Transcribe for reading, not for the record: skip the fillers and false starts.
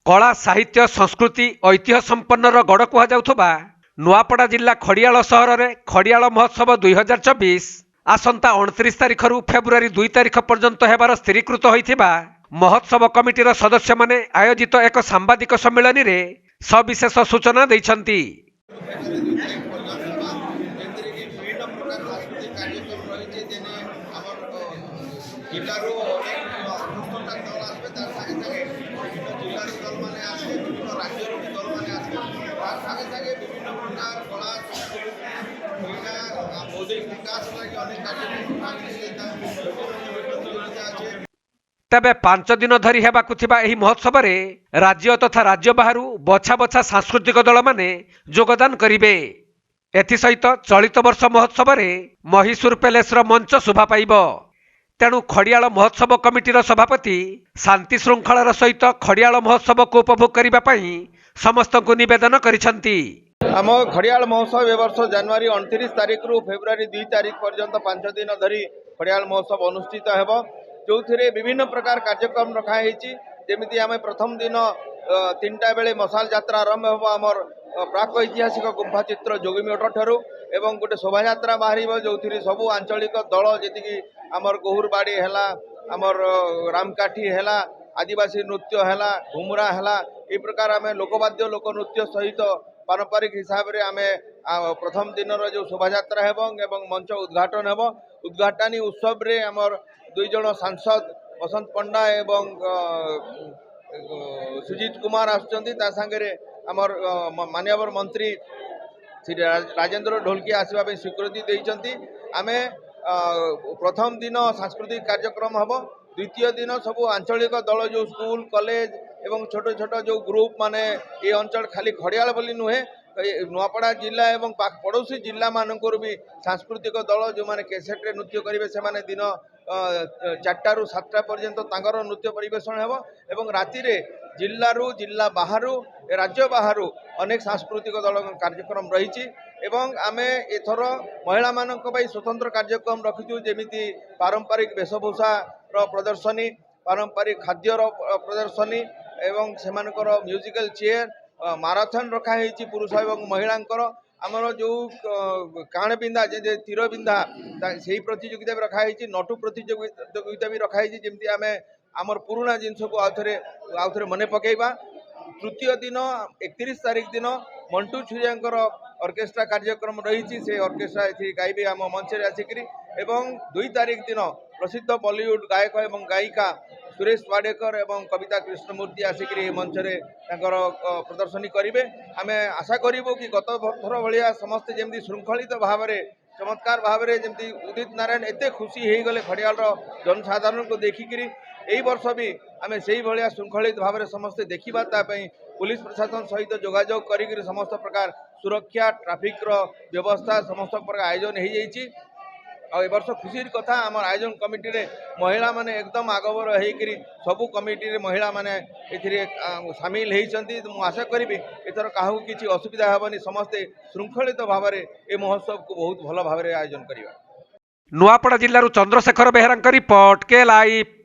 कला साहित्य संस्कृति ऐतिह्य संपन्नर गड़ कहुवा नुआपड़ा जिला खड़ियाल सहर में खड़ियाल महोत्सव 2024 आसंता 29 तारिख रु फेब्रुआरी 2 तारिख पर्यंत हेबार स्थिरीकृत होइथिबा महोत्सव कमिटीर सदस्य माने आयोजित एक सांबादिक सम्मेलन रे सविशेष सूचना दैछंती। तेबे 5 दिन धरी हेबाकु थिबा एही महोत्सव रे राज्य तथा राज्य बाहरु बछा बछा सांस्कृतिक दल माने योगदान करिवे। एथि सहित चलित वर्ष महोत्सव रे महिसूर पैलेसर मंच शोभा पाइबो। तेणु खड़ियाल महोत्सव कमिटीर सभापति शांति श्रृंखलार सहित खड़ियाल महोत्सव को उपभोग करने पई समस्त को निवेदन करिसंती। आम खड़ियाल महोत्सव ए वर्ष जनवरी 29 तारिख रु फेब्रुआरी 2 तारिख पर्यंत 5 दिन धरी खड़ियाल महोत्सव अनुष्ठित हेबो। जो विभिन्न प्रकार कार्यक्रम रखाई जमीती आम प्रथम दिन 3टा बेले मशाल यात्रा आरंभ हो आमर प्राक ऐतिहासिक गुंफा चित्र जोगीमठ ठारू एवं गोटे शोभा यात्रा बाहर जो सबू आंचलिक दल जी आमर गोहुरबाड़ी है आमर रामकाठी है आदिवासी नृत्य है घुमुरा है ये प्रकार आम लोकवाद्य लोक नृत्य सहित पारंपरिक हिसाब से आम प्रथम दिन जो शोभा यात्रा एवं मंच उद्घाटन हेब। उद्घाटनी उत्सव रे आमर 2 जन सांसद बसंत पंडा एवं सुजीत कुमार आसंगे आमर माननीय मंत्री श्री राजेंद्र ढोलकी आसवा स्वीकृति देइचंती। आमे प्रथम दिन सांस्कृतिक कार्यक्रम हम, द्वितीय दिन सब आंचलिक दल जो स्कूल कॉलेज एवं छोट छोट जो ग्रुप माने ये अंचल खाली खड़ियाल बोली नुहे नुआपड़ा जिला एवं पड़ोसी जिला मानकर भी सांस्कृतिक दल जो माने कैसेट रे नृत्य करेंगे से माने दिन 4टा रु 7टा पर्यंत तांकर नृत्य परिवेषण हेब एवं राति रे जिला बाहरु राज्य बाहरु अनेक सांस्कृतिक दल कार्यक्रम रही एवं आमे एथर महिला मानक पई स्वतंत्र कार्यक्रम रखिछु जेमिति पारंपरिक वेशभूषा प्रदर्शनी पारंपरिक खाद्यर प्रदर्शनी एवं सेमानकर म्यूजिकल चेयर माराथन रखाई पुरुष एवं महिलांकर आमर जो काण बिंदा जे तीर बिंदा से प्रतियोगिता भी रखाई नटु प्रतियोगिता भी रखाई जमी आम आमर पुराना जिनस को आउे मन पकेबा। तृतीय दिन 31 तारिख दिन मंटू छुरियांकर ऑर्केस्ट्रा कार्यक्रम रही से ऑर्केस्ट्रा गाइबे आम मंच आसिक एवं 2 तारिख दिन प्रसिद्ध बॉलीवुड गायक एवं गायिका सुरेश वाडेकर एवं कविता कृष्णमूर्ति आसिक मंच प्रदर्शनी करेंगे। आम आशा करूँ कि गत थर भाया समस्ते जमी श्रृंखलित भाव में चमत्कार भाव में जमी उदित नारायण एत खुशी हो गले खड़ियाल जनसाधारण को देखिकी यही वर्ष भी आम से भाया श्रृंखलित भाव में समस्ते देखा पुलिस प्रशासन सहित जोगाजोग कर समस्त प्रकार सुरक्षा ट्राफिक व्यवस्था समस्त प्रकार आयोजन हो जाइए। आ वर्ष खुशी कथा आम आयोजन कमिटी रे महिला माने एकदम आगवर होकर सबू कमिटी रे महिला माने एथिरे सामिल होती। मु आशा करी एथर क्या किसी असुविधा हेबनी समस्ते श्रृंखलित भाव में ए महोत्सव को बहुत भल भाव आयोजन करिबा। नुआपड़ा जिल्लारु चंद्रशेखर बेहरांक रिपोर्ट के लाइव।